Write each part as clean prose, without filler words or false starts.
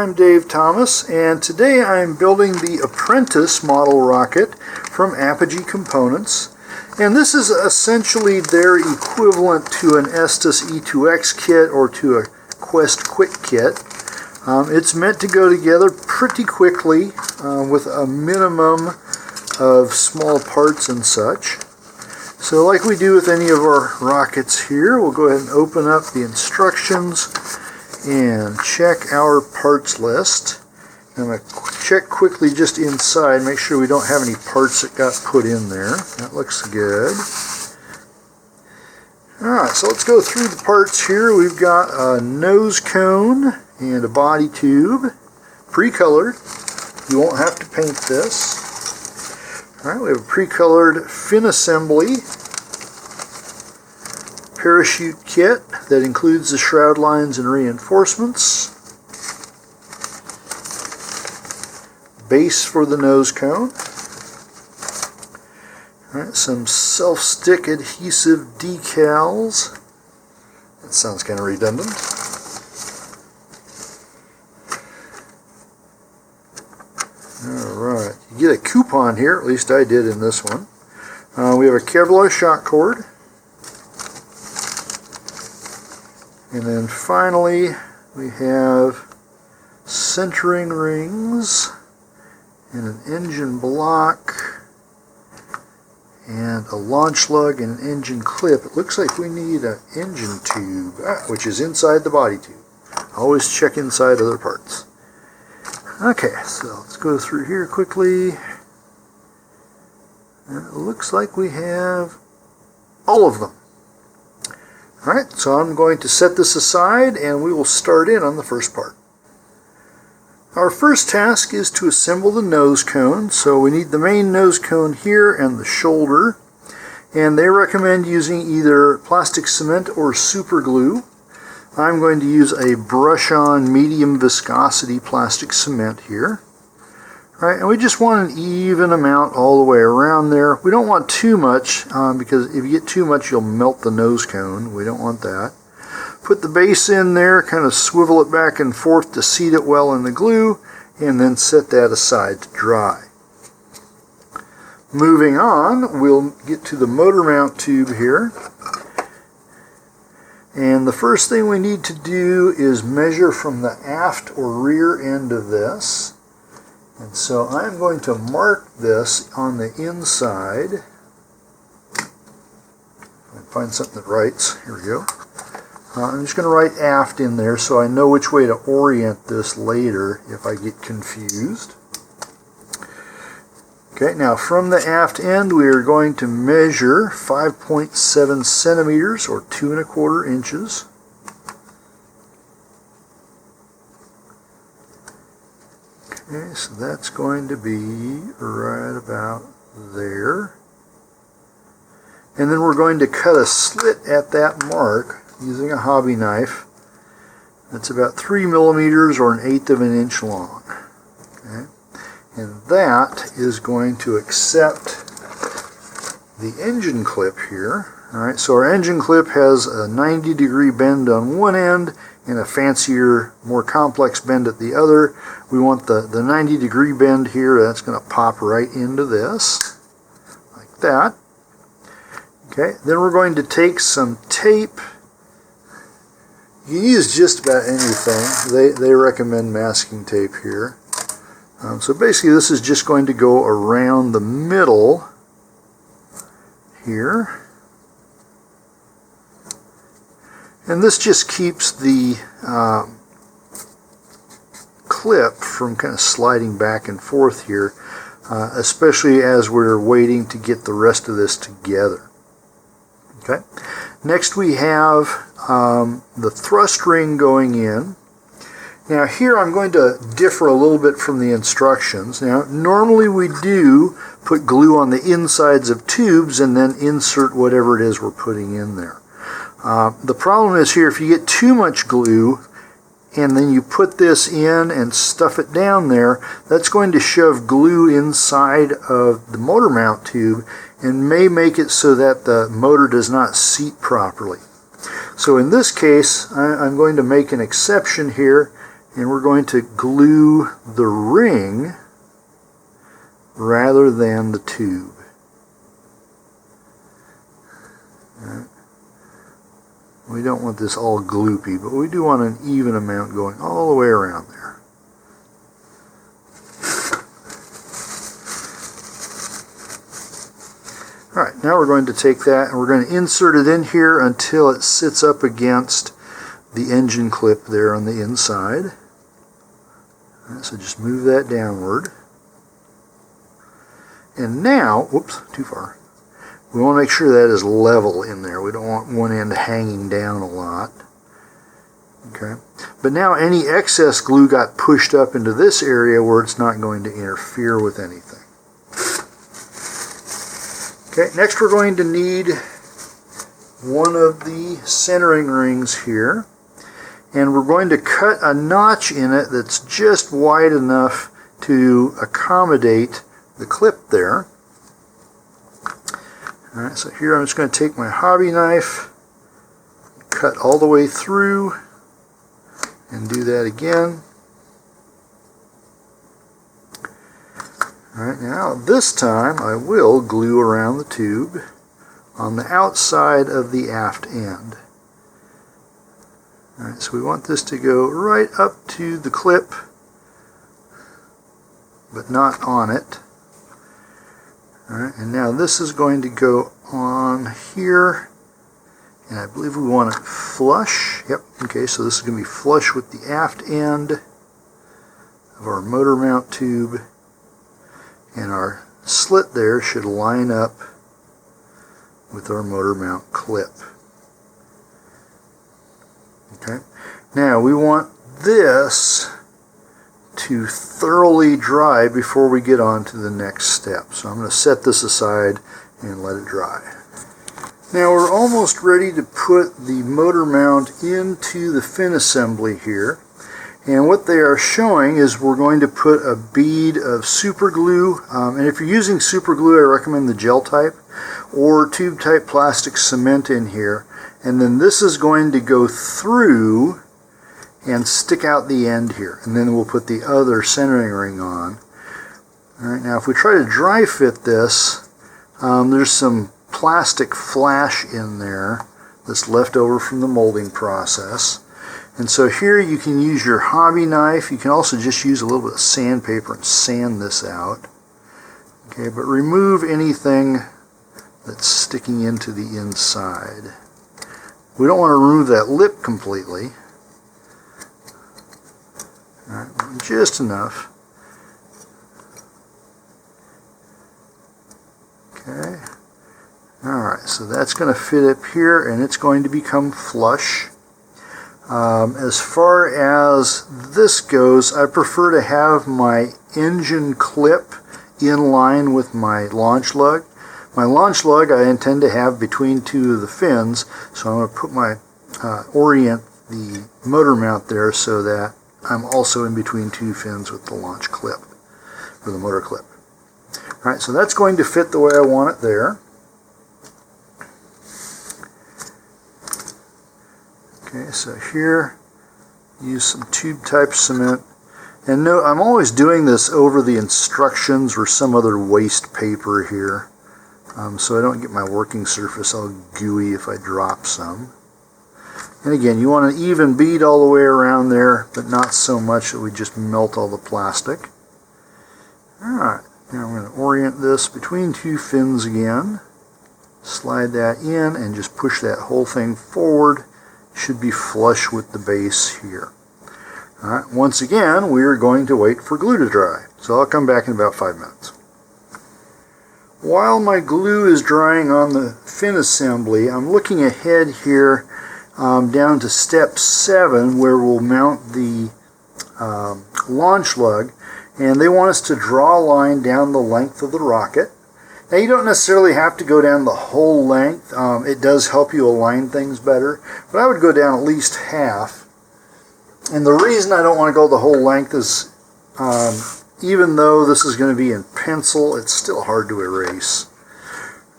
I'm Dave Thomas, and today I'm building the Apprentice model rocket from Apogee Components. And this is essentially their equivalent to an Estes E2X kit or to a Quest Quick kit. It's meant to go together pretty quickly with a minimum of small parts and such. So like we do with any of our rockets here, we'll go ahead and open up the instructions and check our parts list. I'm going to check quickly just inside, make sure we don't have any parts that got put in there. That looks good. Alright, so let's go through the parts here. We've got a nose cone and a body tube, pre-colored. You won't have to paint this. Alright, we have a pre-colored fin assembly, parachute kit that includes the shroud lines and reinforcements, base for the nose cone, alright, some self-stick adhesive decals. That sounds kind of redundant. Alright, you get a coupon here, at least I did in this one. We have a Kevlar shock cord. And then finally, we have centering rings and an engine block and a launch lug and an engine clip. It looks like we need an engine tube, which is inside the body tube. Always check inside other parts. Okay, so let's go through here quickly. And it looks like we have all of them. Alright, so I'm going to set this aside and we will start in on the first part. Our first task is to assemble the nose cone. So we need the main nose cone here and the shoulder. And they recommend using either plastic cement or super glue. I'm going to use a brush-on medium viscosity plastic cement here. Right, and we just want an even amount all the way around there. We don't want too much because if you get too much you'll melt the nose cone. We don't want that. Put the base in there, kind of swivel it back and forth to seat it well in the glue, and then set that aside to dry. Moving on, we'll get to the motor mount tube here. And the first thing we need to do is measure from the aft or rear end of this. And so I'm going to mark this on the inside. Find something that writes. Here we go. I'm just going to write aft in there so I know which way to orient this later if I get confused. Okay, now from the aft end we are going to measure 5.7 centimeters or 2 1/4 inches. Okay, so that's going to be right about there. And then we're going to cut a slit at that mark using a hobby knife. That's about 3 millimeters or 1/8 of an inch long. Okay? And that is going to accept the engine clip here. Alright, so our engine clip has a 90-degree bend on one end and a fancier, more complex bend at the other. We want the 90-degree bend here. That's going to pop right into this, like that. Okay, then we're going to take some tape. You can use just about anything. They recommend masking tape here. So basically this is just going to go around the middle here. And this just keeps the clip from kind of sliding back and forth here, especially as we're waiting to get the rest of this together. Okay. Next we have the thrust ring going in. Now here I'm going to differ a little bit from the instructions. Now normally we do put glue on the insides of tubes and then insert whatever it is we're putting in there. The problem is here, if you get too much glue and then you put this in and stuff it down there, that's going to shove glue inside of the motor mount tube and may make it so that the motor does not seat properly. So in this case, I'm going to make an exception here and we're going to glue the ring rather than the tube. Right. We don't want this all gloopy, but we do want an even amount going all the way around there. Alright, now we're going to take that and we're going to insert it in here until it sits up against the engine clip there on the inside. Alright, so just move that downward. And now, whoops, too far. We want to make sure that is level in there. We don't want one end hanging down a lot. Okay, but now any excess glue got pushed up into this area where it's not going to interfere with anything. Okay, next we're going to need one of the centering rings here, and we're going to cut a notch in it that's just wide enough to accommodate the clip there. Alright, so here I'm just going to take my hobby knife, cut all the way through, and do that again. Alright, now this time I will glue around the tube on the outside of the aft end. Alright, so we want this to go right up to the clip, but not on it. Alright, and now this is going to go on here, and I believe we want it flush. Yep, okay, so this is going to be flush with the aft end of our motor mount tube. And our slit there should line up with our motor mount clip. Okay. Now we want this to thoroughly dry before we get on to the next step. So I'm going to set this aside and let it dry. Now we're almost ready to put the motor mount into the fin assembly here. And what they are showing is we're going to put a bead of super glue, and if you're using super glue I recommend the gel type or tube type plastic cement in here, and then this is going to go through and stick out the end here, and then we'll put the other centering ring on. Alright, now if we try to dry fit this, there's some plastic flash in there that's left over from the molding process. And so here you can use your hobby knife. You can also just use a little bit of sandpaper and sand this out. Okay, but remove anything that's sticking into the inside. We don't want to remove that lip completely. All right, just enough. Okay. Alright, so that's going to fit up here and it's going to become flush. As far as this goes, I prefer to have my engine clip in line with my launch lug. My launch lug I intend to have between two of the fins, so I'm going to put my orient the motor mount there so that I'm also in between two fins with the launch clip, or the motor clip. Alright, so that's going to fit the way I want it there. Okay, so here, use some tube type cement. And note, I'm always doing this over the instructions or some other waste paper here. So I don't get my working surface all gooey if I drop some. And again, you want an even bead all the way around there, but not so much that we just melt all the plastic. Alright, now I'm going to orient this between two fins again. Slide that in and just push that whole thing forward. Should be flush with the base here. Alright, once again, we are going to wait for glue to dry. So I'll come back in about 5 minutes. While my glue is drying on the fin assembly, I'm looking ahead here down to step 7 where we'll mount the launch lug, and they want us to draw a line down the length of the rocket. Now you don't necessarily have to go down the whole length. It does help you align things better, but I would go down at least half. And the reason I don't want to go the whole length is even though this is going to be in pencil, it's still hard to erase.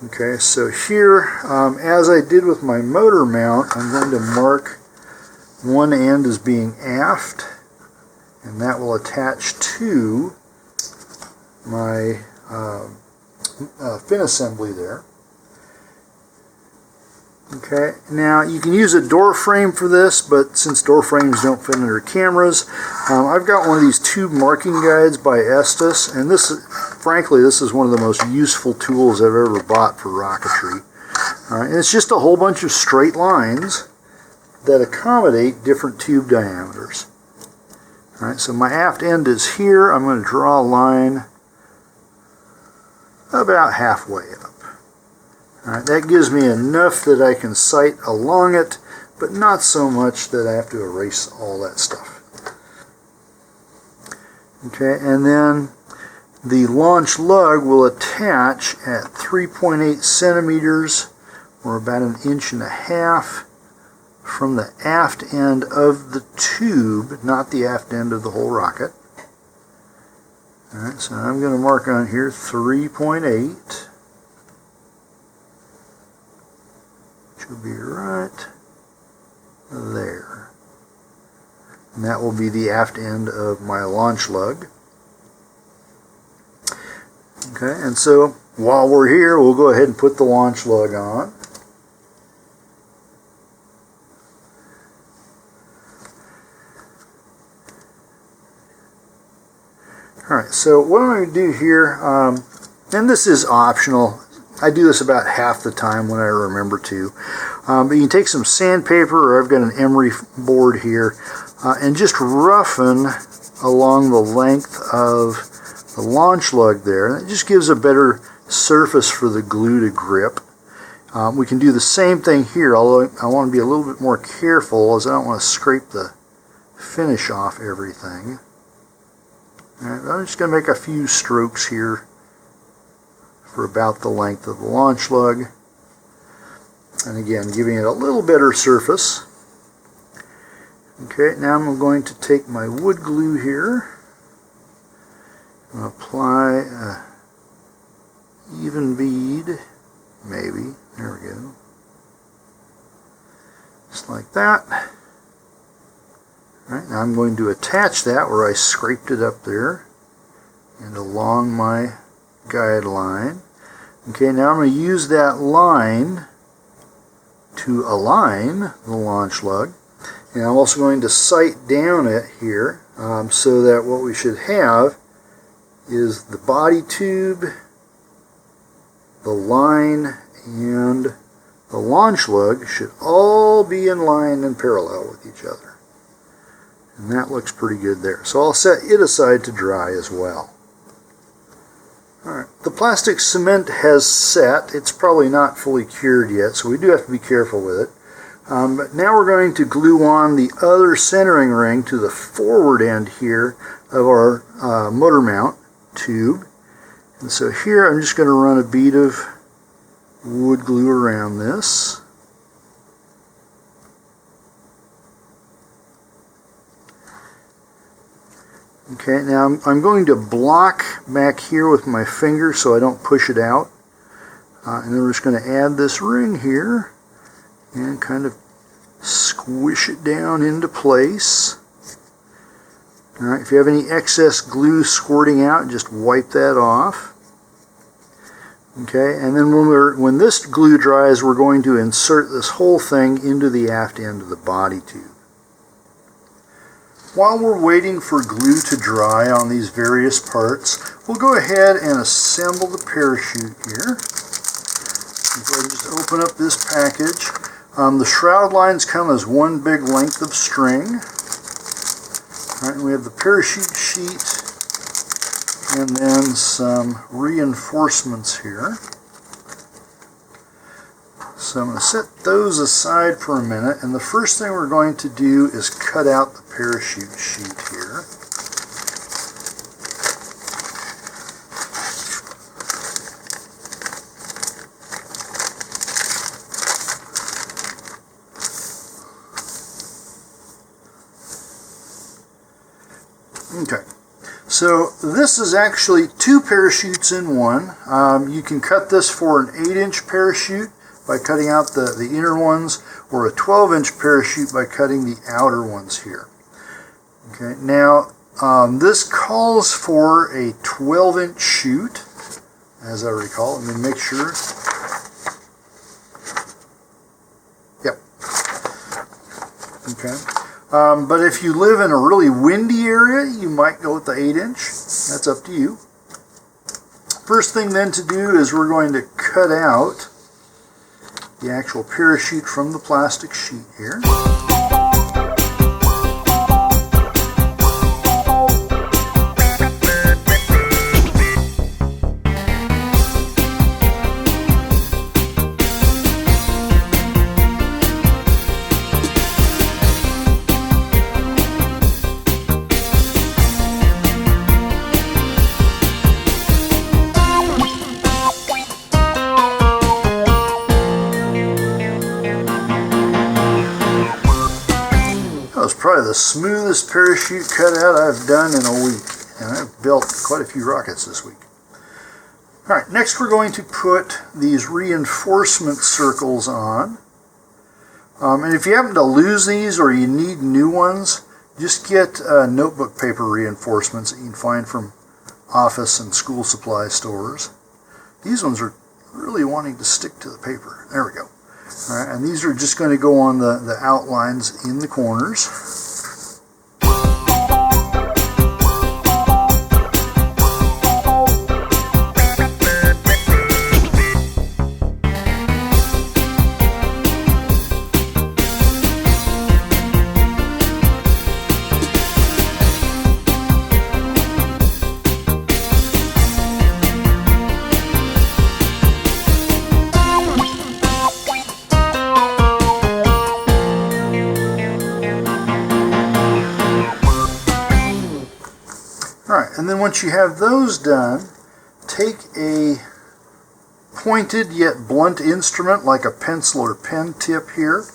Okay, so here, as I did with my motor mount, I'm going to mark one end as being aft, and that will attach to my fin assembly there. Okay, now you can use a door frame for this, but since door frames don't fit under cameras, I've got one of these tube marking guides by Estes, and this, frankly, this is one of the most useful tools I've ever bought for rocketry. And it's just a whole bunch of straight lines that accommodate different tube diameters. Alright, so my aft end is here. I'm going to draw a line about halfway up. Alright, that gives me enough that I can sight along it, but not so much that I have to erase all that stuff. Okay, and then the launch lug will attach at 3.8 centimeters, or about 1.5 inches, from the aft end of the tube, not the aft end of the whole rocket. Alright, so I'm going to mark on here 3.8. Should be right there. And that will be the aft end of my launch lug. Okay, and so while we're here, we'll go ahead and put the launch lug on. Alright, so what I'm going to do here, and this is optional. I do this about half the time when I remember to. But you can take some sandpaper, or I've got an emery board here, and just roughen along the length of the launch lug there. And it just gives a better surface for the glue to grip. We can do the same thing here, although I want to be a little bit more careful as I don't want to scrape the finish off everything. Alright, I'm just going to make a few strokes here for about the length of the launch lug, and again giving it a little better surface. Okay, now I'm going to take my wood glue here and apply a even bead, maybe, there we go, just like that. All right, now I'm going to attach that where I scraped it up there and along my guide line. Okay, now I'm going to use that line to align the launch lug, and I'm also going to sight down it here so that what we should have is the body tube, the line, and the launch lug should all be in line and parallel with each other. And that looks pretty good there. So I'll set it aside to dry as well. Alright, the plastic cement has set. It's probably not fully cured yet, so we do have to be careful with it. But now we're going to glue on the other centering ring to the forward end here of our motor mount tube. And so here I'm just going to run a bead of wood glue around this. Okay, now I'm going to block back here with my finger so I don't push it out. And then we're just going to add this ring here and kind of squish it down into place. Alright, if you have any excess glue squirting out, just wipe that off. Okay, and then when this glue dries, we're going to insert this whole thing into the aft end of the body tube. While we're waiting for glue to dry on these various parts, we'll go ahead and assemble the parachute here. Go ahead and just open up this package. The shroud lines come as one big length of string. All right, and we have the parachute sheet and then some reinforcements here. So I'm going to set those aside for a minute, and the first thing we're going to do is cut out the parachute sheet here. Okay, so this is actually two parachutes in one. You can cut this for an 8-inch parachute by cutting out the inner ones, or a 12-inch parachute by cutting the outer ones here. Okay, now This calls for a 12-inch chute, as I recall. Let me make sure. Yep. Okay. But if you live in a really windy area, you might go with the 8-inch. That's up to you. First thing then to do is we're going to cut out the actual parachute from the plastic sheet here. Probably the smoothest parachute cutout I've done in a week, and I've built quite a few rockets this week. Alright, next we're going to put these reinforcement circles on. And if you happen to lose these or you need new ones, just get notebook paper reinforcements that you can find from office and school supply stores. These ones are really wanting to stick to the paper. There we go. Alright, and these are just going to go on the outlines in the corners. And then once you have those done, take a pointed yet blunt instrument like a pencil or pen tip here,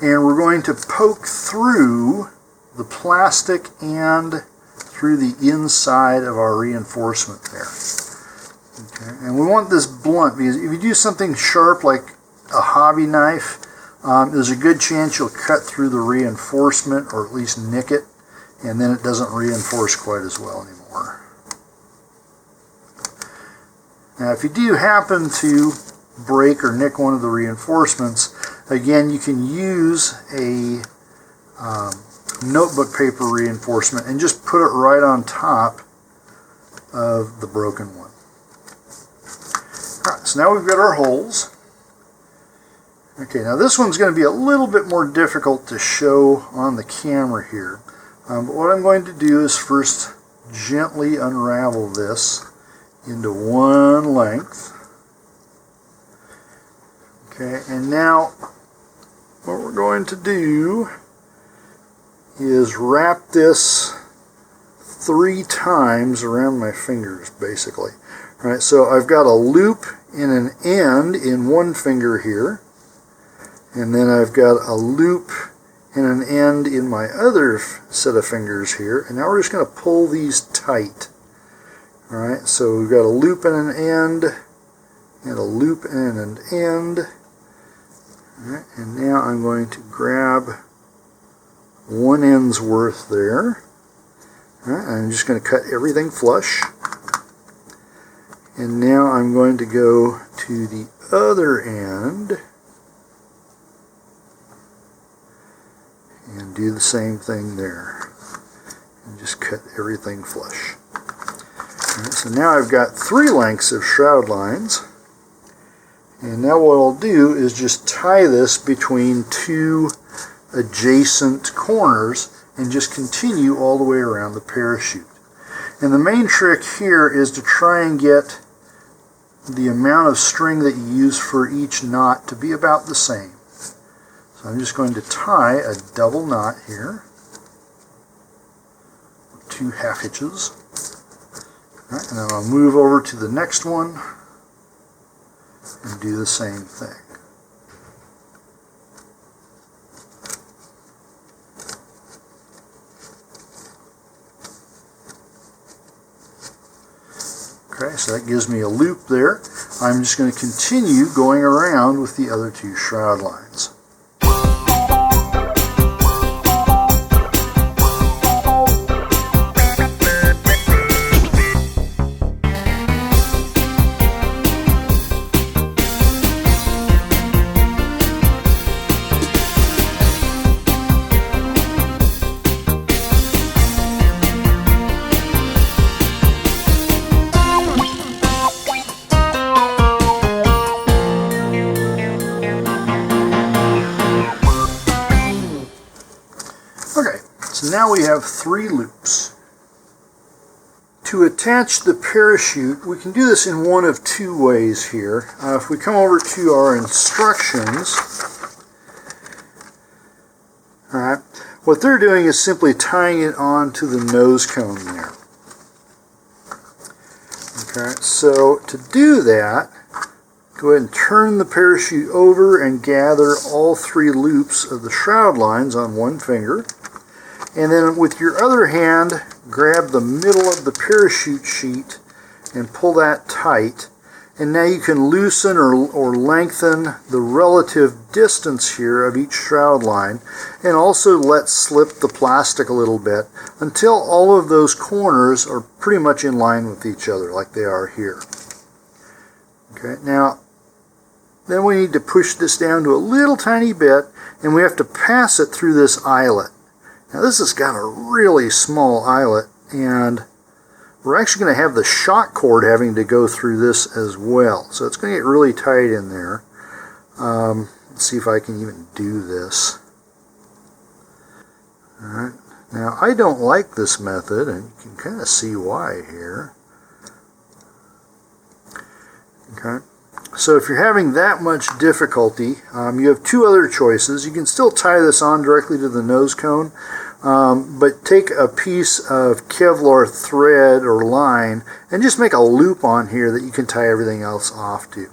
and we're going to poke through the plastic and through the inside of our reinforcement there. Okay. And we want this blunt because if you do something sharp like a hobby knife, there's a good chance you'll cut through the reinforcement or at least nick it, and then it doesn't reinforce quite as well anymore. Now if you do happen to break or nick one of the reinforcements, again you can use a notebook paper reinforcement and just put it right on top of the broken one. Alright, so now we've got our holes. Okay, now this one's going to be a little bit more difficult to show on the camera here. But what I'm going to do is first gently unravel this into one length. Okay, and now what we're going to do is wrap this 3 times around my fingers, basically. All right, so I've got a loop and an end in one finger here, and then I've got a loop and an end in my other set of fingers here, and now we're just going to pull these tight. Alright, so we've got a loop and an end, and a loop and an end. Alright, and now I'm going to grab one end's worth there. Alright, I'm just going to cut everything flush. And now I'm going to go to the other end and do the same thing there. And just cut everything flush. Right, so now I've got 3 lengths of shroud lines, and now what I'll do is just tie this between 2 adjacent corners and just continue all the way around the parachute. And the main trick here is to try and get the amount of string that you use for each knot to be about the same. So I'm just going to tie a double knot here, 2 half hitches. Right, and then I'll move over to the next one and do the same thing. Okay, so that gives me a loop there. I'm just going to continue going around with the other 2 shroud lines. now we have 3 loops. To attach the parachute, we can do this in one of 2 ways here. If we come over to our instructions, alright, what they're doing is simply tying it onto the nose cone there. Okay, so to do that, go ahead and turn the parachute over and gather all 3 loops of the shroud lines on one finger. And then with your other hand, grab the middle of the parachute sheet and pull that tight. And now you can loosen or lengthen the relative distance here of each shroud line, and also let slip the plastic a little bit until all of those corners are pretty much in line with each other like they are here. Okay, now then we need to push this down to a little tiny bit, and we have to pass it through this eyelet. Now this has got a really small eyelet, and we're actually going to have the shock cord having to go through this as well. So it's going to get really tight in there. Let's see if I can even do this. Alright, now I don't like this method, and you can kind of see why here. Okay. So if you're having that much difficulty, you have 2 other choices. You can still tie this on directly to the nose cone, but take a piece of Kevlar thread or line and just make a loop on here that you can tie everything else off to.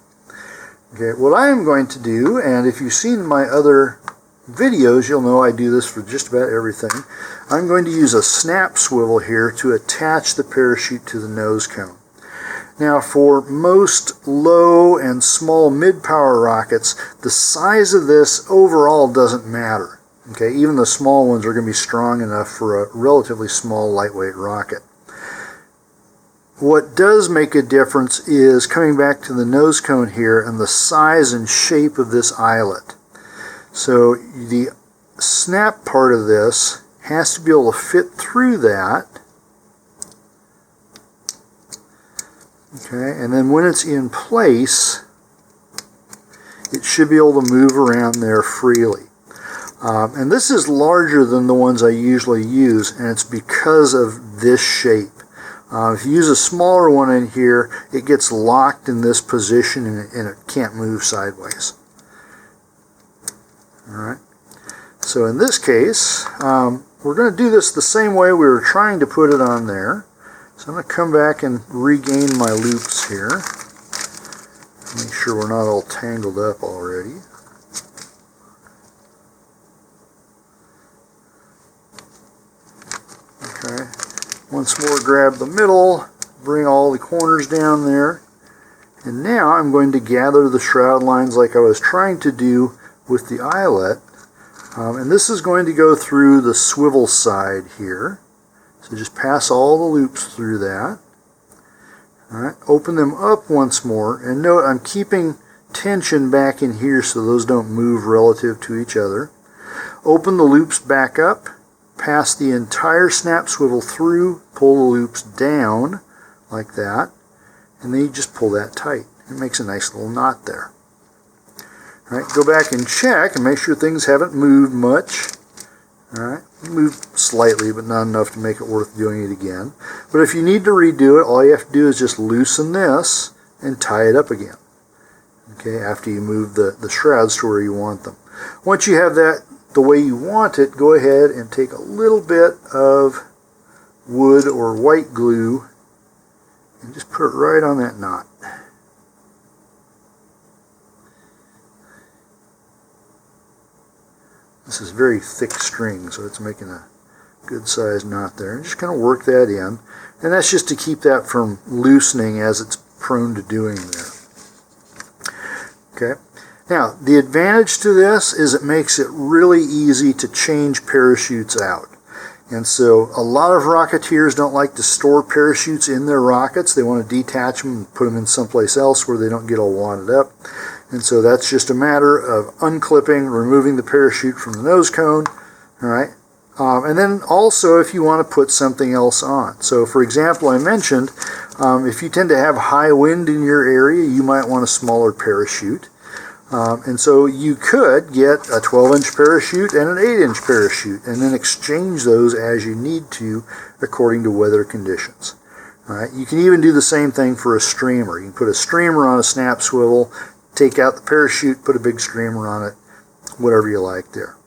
Okay, what I am going to do, and if you've seen my other videos, you'll know I do this for just about everything. I'm going to use a snap swivel here to attach the parachute to the nose cone. Now for most low and small mid-power rockets, the size of this overall doesn't matter. Okay, even the small ones are going to be strong enough for a relatively small lightweight rocket. What does make a difference is coming back to the nose cone here and the size and shape of this eyelet. So the snap part of this has to be able to fit through that. Okay, and then when it's in place, it should be able to move around there freely. And this is larger than the ones I usually use, and it's because of this shape. If you use a smaller one in here, it gets locked in this position and it can't move sideways. Alright, so in this case, we're going to do this the same way we were trying to put it on there. So I'm going to come back and regain my loops here. Make sure we're not all tangled up already. Okay. Once more, grab the middle, bring all the corners down there. And now I'm going to gather the shroud lines like I was trying to do with the eyelet. And this is going to go through the swivel side here. So just pass all the loops through that. Alright, open them up once more, and note I'm keeping tension back in here so those don't move relative to each other. Open the loops back up, pass the entire snap swivel through, pull the loops down like that, and then you just pull that tight. It makes a nice little knot there. Alright, go back and check and make sure things haven't moved much. Alright, move slightly, but not enough to make it worth doing it again. But if you need to redo it, all you have to do is just loosen this and tie it up again. Okay, after you move the shrouds to where you want them. Once you have that the way you want it, go ahead and take a little bit of wood or white glue and just put it right on that knot. This is very thick string, so it's making a good sized knot there. And just kind of work that in. And that's just to keep that from loosening as it's prone to doing there. Okay. Now, the advantage to this is it makes it really easy to change parachutes out. And so a lot of Rocketeers don't like to store parachutes in their rockets. They want to detach them and put them in someplace else where they don't get all wadded up. And so that's just a matter of unclipping, removing the parachute from the nose cone. All right. And then also if you want to put something else on. So for example, I mentioned if you tend to have high wind in your area, you might want a smaller parachute. And so you could get a 12-inch parachute and an 8-inch parachute and then exchange those as you need to according to weather conditions. All right. You can even do the same thing for a streamer. You can put a streamer on a snap swivel, take out the parachute, put a big streamer on it, whatever you like there.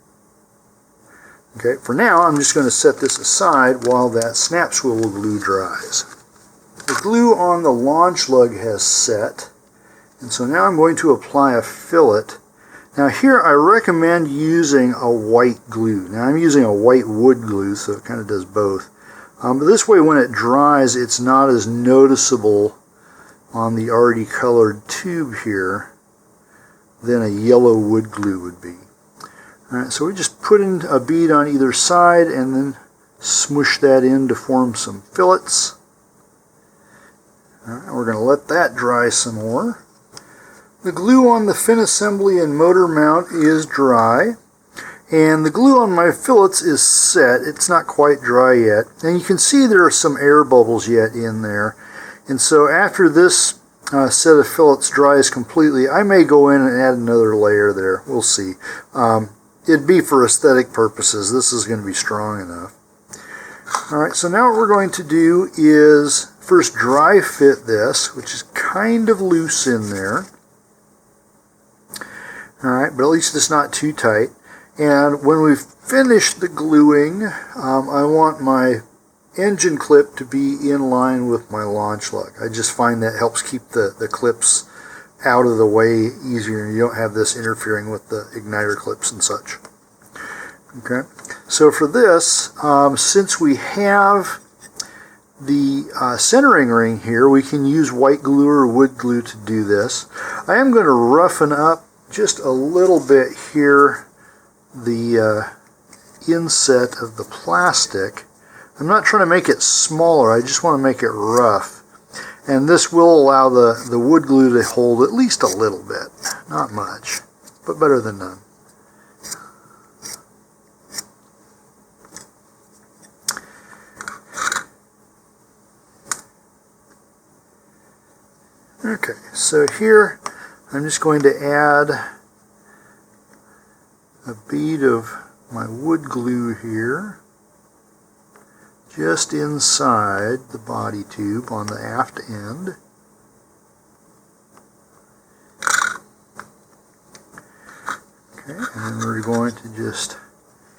Okay, for now I'm just going to set this aside while that snap swivel glue dries. The glue on the launch lug has set, and so now I'm going to apply a fillet. Now here I recommend using a white glue. Now I'm using a white wood glue, so it kind of does both. But this way when it dries it's not as noticeable on the already colored tube here than a yellow wood glue would be. Alright, so we just put in a bead on either side and then smush that in to form some fillets. Alright, we're going to let that dry some more. The glue on the fin assembly and motor mount is dry, and the glue on my fillets is set. It's not quite dry yet, and you can see there are some air bubbles yet in there. And so after this set of fillets dries completely, I may go in and add another layer there. We'll see. It'd be for aesthetic purposes. This is going to be strong enough. Alright, so now what we're going to do is first dry fit this, which is kind of loose in there. Alright, but at least it's not too tight. And when we've finished the gluing, I want my engine clip to be in line with my launch lug. I just find that helps keep the clips out of the way easier. You don't have this interfering with the igniter clips and such. Okay, so for this, since we have the centering ring here, we can use white glue or wood glue to do this. I am going to roughen up just a little bit here the inset of the plastic. I'm not trying to make it smaller, I just want to make it rough. And this will allow the wood glue to hold at least a little bit. Not much, but better than none. Okay, so here I'm just going to add a bead of my wood glue here, just inside the body tube on the aft end. Okay, and then we're going to just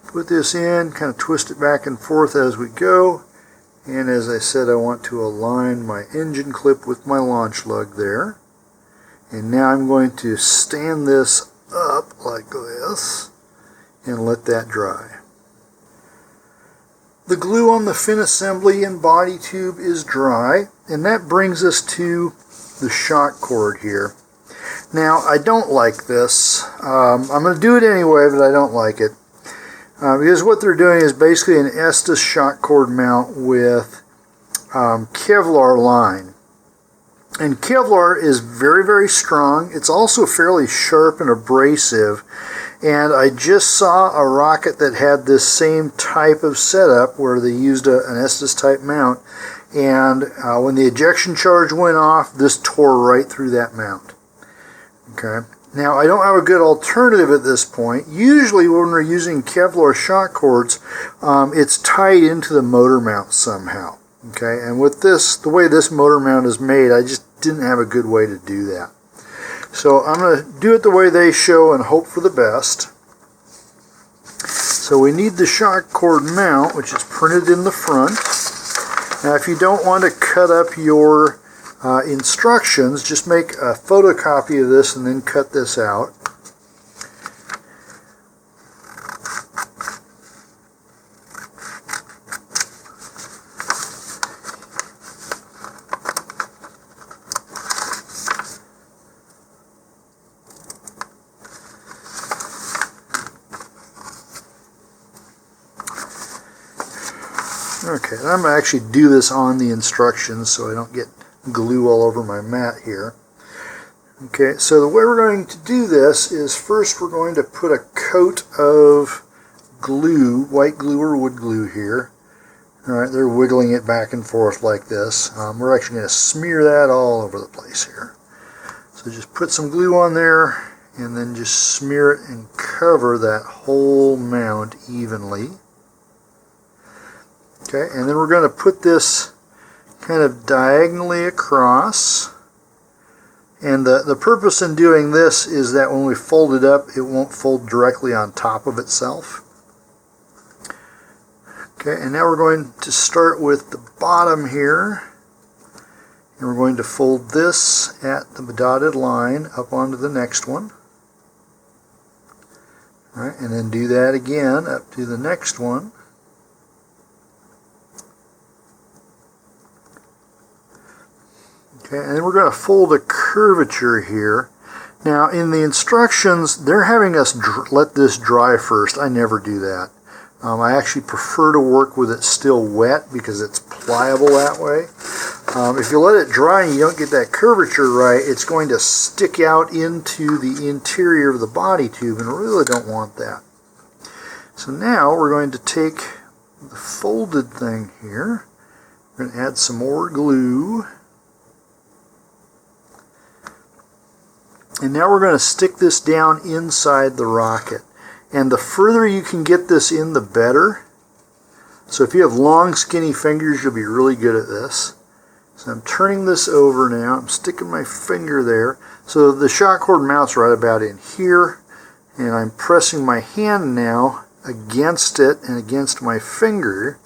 put this in, kind of twist it back and forth as we go. And as I said, I want to align my engine clip with my launch lug there. And now I'm going to stand this up like this and let that dry. The glue on the fin assembly and body tube is dry, and that brings us to the shock cord here. Now, I don't like this. I'm going to do it anyway, but I don't like it. Because what they're doing is basically an Estes shock cord mount with Kevlar line. And Kevlar is very, very strong. It's also fairly sharp and abrasive. And I just saw a rocket that had this same type of setup where they used an Estes type mount. And when the ejection charge went off, this tore right through that mount. Okay. Now, I don't have a good alternative at this point. Usually when we're using Kevlar shock cords, it's tied into the motor mount somehow. Okay, and with this, the way this motor mount is made, I just didn't have a good way to do that. So I'm going to do it the way they show and hope for the best. So we need the shock cord mount, which is printed in the front. Now, if you don't want to cut up your instructions, just make a photocopy of this and then cut this out. Okay, and I'm going to actually do this on the instructions so I don't get glue all over my mat here. Okay, so the way we're going to do this is first we're going to put a coat of glue, white glue or wood glue here. Alright, they're wiggling it back and forth like this. We're actually going to smear that all over the place here. So just put some glue on there and then just smear it and cover that whole mount evenly. Okay, and then we're going to put this kind of diagonally across. And the purpose in doing this is that when we fold it up, it won't fold directly on top of itself. Okay, and now we're going to start with the bottom here. And we're going to fold this at the dotted line up onto the next one. All right, and then do that again up to the next one. Okay, and then we're going to fold a curvature here. Now in the instructions, they're having us let this dry first. I never do that. I actually prefer to work with it still wet because it's pliable that way. If you let it dry and you don't get that curvature right, it's going to stick out into the interior of the body tube, and we really don't want that. So now we're going to take the folded thing here. We're going to add some more glue. And now we're going to stick this down inside the rocket. And the further you can get this in, the better. So if you have long, skinny fingers, you'll be really good at this. So I'm turning this over now. I'm sticking my finger there. So the shock cord mounts right about in here. And I'm pressing my hand now against it and against my finger.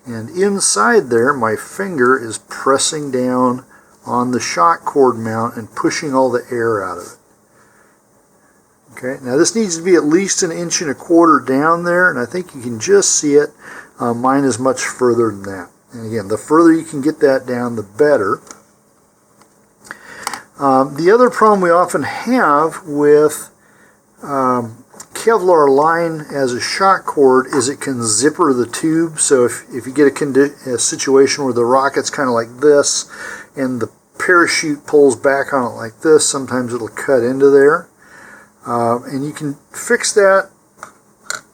And inside there, my finger is pressing down on the shock cord mount and pushing all the air out of it. Okay, now this needs to be at least 1.25 inches down there, and I think you can just see it. Mine is much further than that. And again, the further you can get that down, the better. The other problem we often have with Kevlar line as a shock cord is it can zipper the tube. So if you get a situation where the rocket's kind of like this and the parachute pulls back on it like this, sometimes it'll cut into there. And you can fix that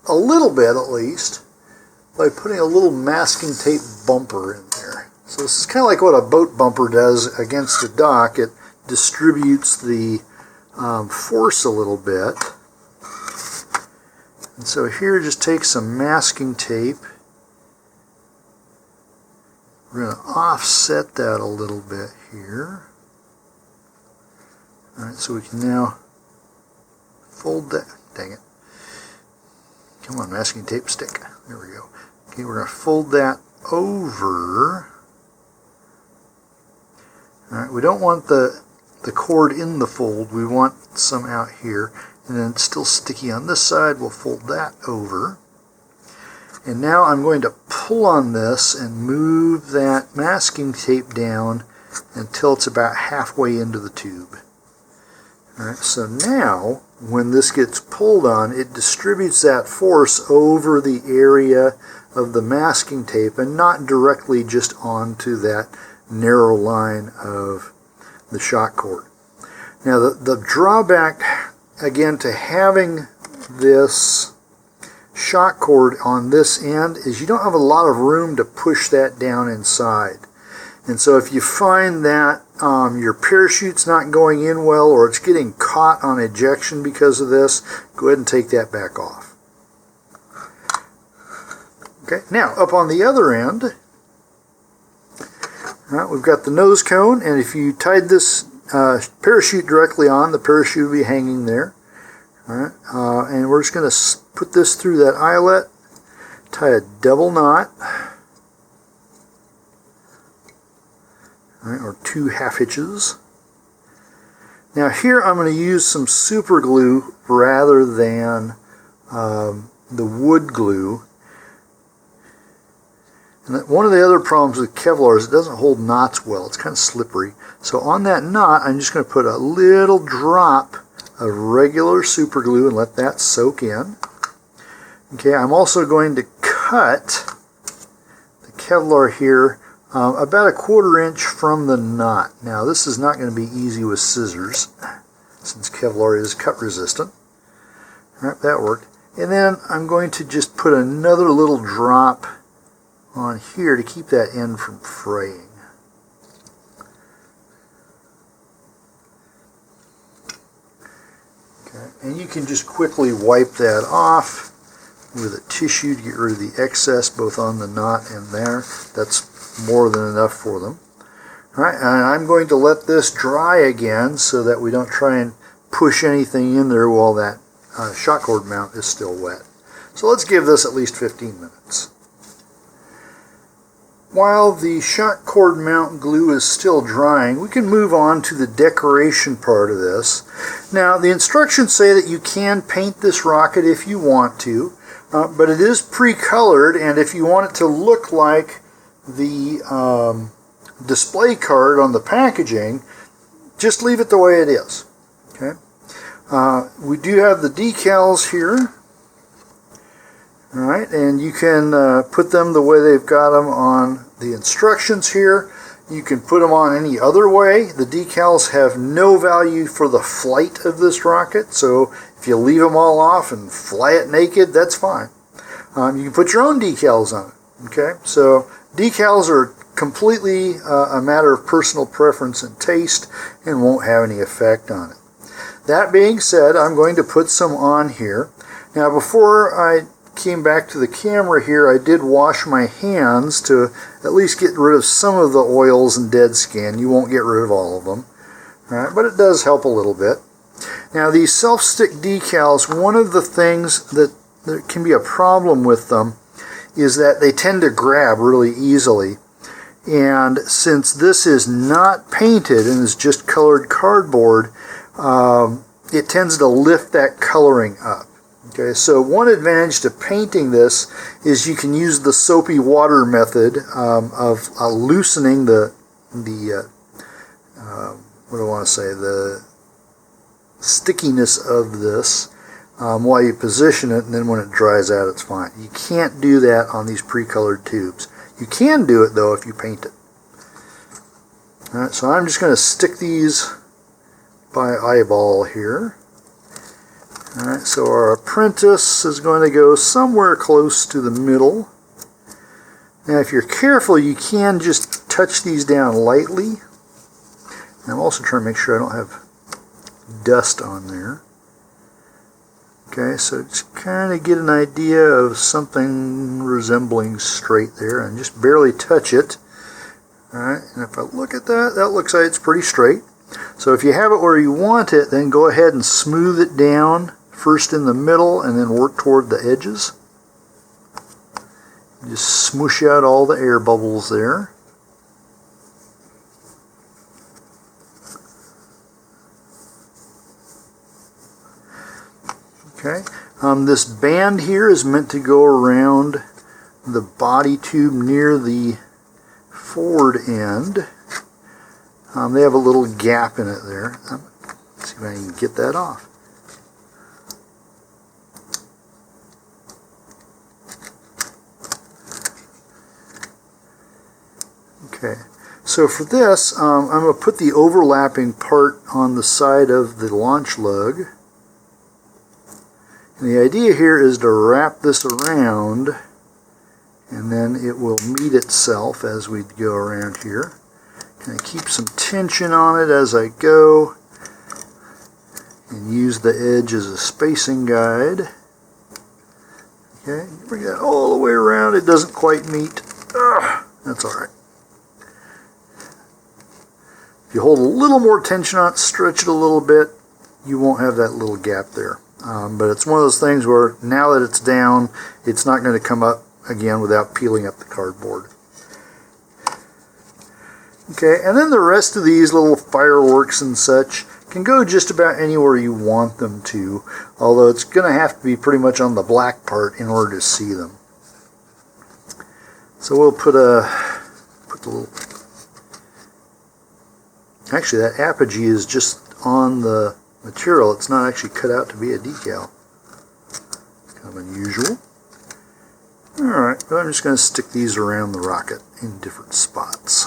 a little bit at least by putting a little masking tape bumper in there. So this is kind of like what a boat bumper does against the dock. It distributes the force a little bit. And so here, just take some masking tape. We're going to offset that a little bit here. Alright, so we can now fold that. Dang it. Come on, masking tape stick. There we go. Okay, we're going to fold that over. Alright, we don't want the cord in the fold. We want some out here. And then it's still sticky on this side. We'll fold that over. And now I'm going to pull on this and move that masking tape down until it's about halfway into the tube. Alright, so now when this gets pulled on, it distributes that force over the area of the masking tape and not directly just onto that narrow line of the shock cord. Now the drawback again to having this shock cord on this end is you don't have a lot of room to push that down inside. And so if you find that your parachute's not going in well, or it's getting caught on ejection because of this, go ahead and take that back off. Okay, now up on the other end, we've got the nose cone, and if you tied this parachute directly on, the parachute will be hanging there. Alright, and we're just going to put this through that eyelet, tie a double knot, or 2 half hitches. Now here I'm going to use some super glue rather than the wood glue. And one of the other problems with Kevlar is it doesn't hold knots well. It's kind of slippery. So on that knot, I'm just going to put a little drop of regular super glue and let that soak in. Okay, I'm also going to cut the Kevlar here about 1/4 inch from the knot. Now this is not going to be easy with scissors since Kevlar is cut resistant. Alright, that worked. And then I'm going to just put another little drop on here to keep that end from fraying. And you can just quickly wipe that off with a tissue to get rid of the excess both on the knot and there. That's more than enough for them. Alright, and I'm going to let this dry again so that we don't try and push anything in there while that shot cord mount is still wet. So let's give this at least 15 minutes. While the shot cord mount glue is still drying, we can move on to the decoration part of this. Now, the instructions say that you can paint this rocket if you want to, but it is pre-colored, and if you want it to look like the display card on the packaging, just leave it the way it is. Okay. We do have the decals here. Alright, and you can put them the way they've got them on the instructions here. You can put them on any other way. The decals have no value for the flight of this rocket, so if you leave them all off and fly it naked, that's fine. You can put your own decals on it. Okay, so decals are completely a matter of personal preference and taste and won't have any effect on it. That being said, I'm going to put some on here. Now, before I came back to the camera here, I did wash my hands to at least get rid of some of the oils and dead skin. You won't get rid of all of them, right? But it does help a little bit. Now, these self-stick decals, one of the things that there can be a problem with them is that they tend to grab really easily. And since this is not painted and is just colored cardboard, it tends to lift that coloring up. Okay, so one advantage to painting this is you can use the soapy water method of loosening the what do I want to say, the stickiness of this while you position it, and then when it dries out, it's fine. You can't do that on these pre-colored tubes. You can do it, though, if you paint it. Alright, so I'm just going to stick these by eyeball here. Alright, so our Apprentice is going to go somewhere close to the middle. Now, if you're careful, you can just touch these down lightly. And I'm also trying to make sure I don't have dust on there. Okay, so just kind of get an idea of something resembling straight there, and just barely touch it. Alright, and if I look at that, that looks like it's pretty straight. So if you have it where you want it, then go ahead and smooth it down, first in the middle, and then work toward the edges. Just smoosh out all the air bubbles there. Okay, this band here is meant to go around the body tube near the forward end. They have a little gap in it there. Let's see if I can get that off. Okay, so for this, I'm going to put the overlapping part on the side of the launch lug. And the idea here is to wrap this around, and then it will meet itself as we go around here. Kind of keep some tension on it as I go, and use the edge as a spacing guide. Okay, bring that all the way around. It doesn't quite meet. That's alright. If you hold a little more tension on it, stretch it a little bit, you won't have that little gap there. But it's one of those things where now that it's down, it's not going to come up again without peeling up the cardboard. Okay, and then the rest of these little fireworks and such can go just about anywhere you want them to, although it's going to have to be pretty much on the black part in order to see them. So we'll put the little... Actually, that apogee is just on the material. It's not actually cut out to be a decal. Kind of unusual. Alright, I'm just going to stick these around the rocket in different spots.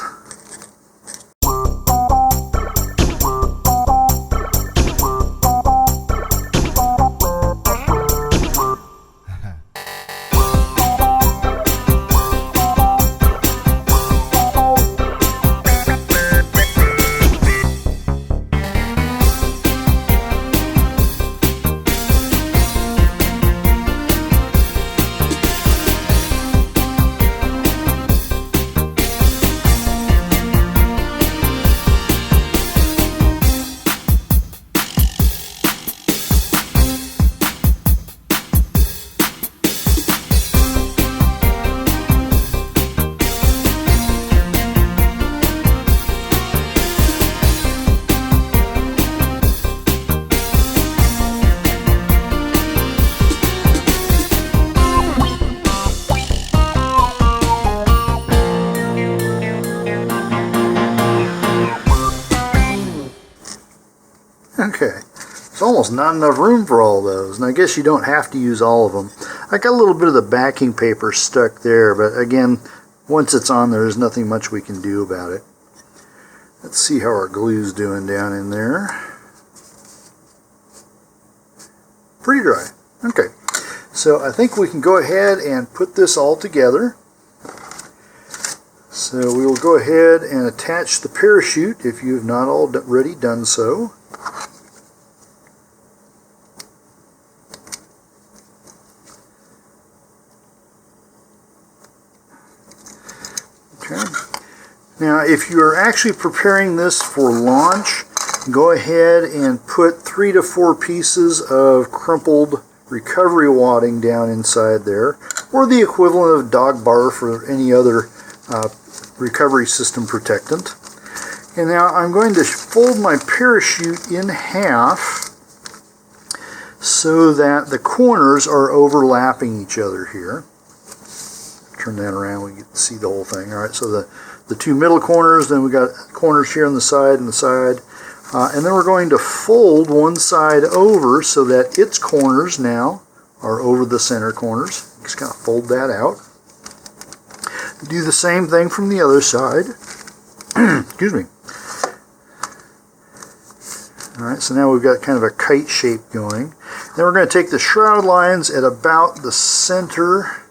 Okay. There's almost not enough room for all those. And I guess you don't have to use all of them. I got a little bit of the backing paper stuck there, but again, once it's on there, there's nothing much we can do about it. Let's see how our glue's doing down in there. Pretty dry. Okay. So I think we can go ahead and put this all together. So we will go ahead and attach the parachute if you have not already done so. Okay. Now if you are actually preparing this for launch, go ahead and put 3 to 4 pieces of crumpled recovery wadding down inside there, or the equivalent of dog barf or any other recovery system protectant. And now I'm going to fold my parachute in half so that the corners are overlapping each other here. Turn that around, we get to see the whole thing. Alright, so the 2 middle corners, then we got corners here on the side and the side. And then we're going to fold one side over so that its corners now are over the center corners. Just kind of fold that out. Do the same thing from the other side. Excuse me. Alright, so now we've got kind of a kite shape going. Then we're going to take the shroud lines at about the center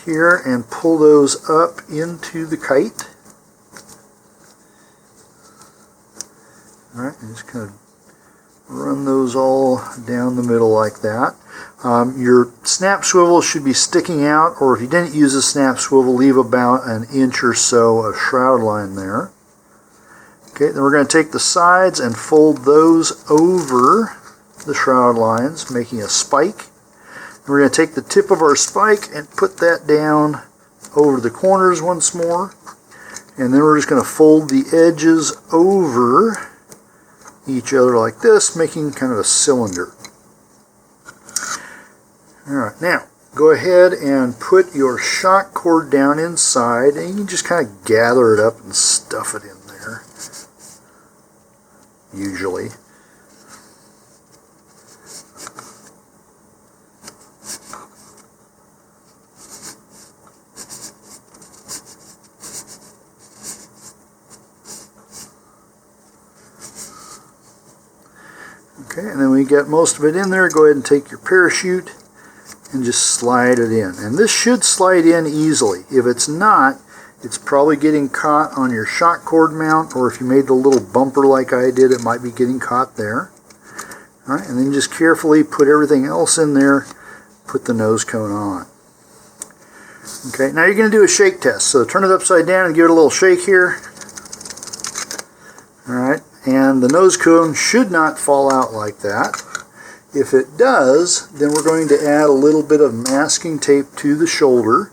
here and pull those up into the kite. Alright, and just kind of run those all down the middle like that. Your snap swivel should be sticking out, or if you didn't use a snap swivel, leave about an inch or so of shroud line there. Okay, then we're going to take the sides and fold those over the shroud lines, making a spike. And we're going to take the tip of our spike and put that down over the corners once more. And then we're just going to fold the edges over each other like this, making kind of a cylinder. Alright, now go ahead and put your shock cord down inside, and you can just kind of gather it up and stuff it in there, usually. Okay, and then when you get most of it in there, go ahead and take your parachute and just slide it in. And this should slide in easily. If it's not, it's probably getting caught on your shock cord mount, or if you made the little bumper like I did, it might be getting caught there. Alright, and then just carefully put everything else in there, put the nose cone on. Okay, now you're going to do a shake test. So turn it upside down and give it a little shake here. Alright. And the nose cone should not fall out like that. If it does, then we're going to add a little bit of masking tape to the shoulder.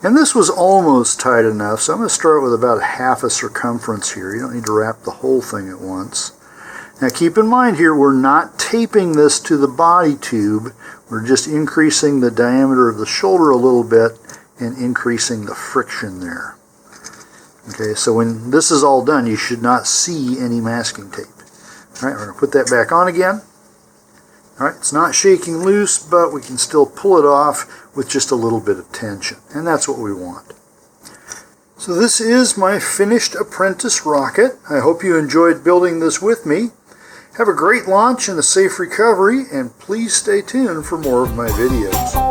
And this was almost tight enough, so I'm going to start with about half a circumference here. You don't need to wrap the whole thing at once. Now keep in mind here, we're not taping this to the body tube. We're just increasing the diameter of the shoulder a little bit and increasing the friction there. Okay, so when this is all done, you should not see any masking tape. All right, we're going to put that back on again. All right, it's not shaking loose, but we can still pull it off with just a little bit of tension, and that's what we want. So this is my finished Apprentice rocket. I hope you enjoyed building this with me. Have a great launch and a safe recovery, and please stay tuned for more of my videos.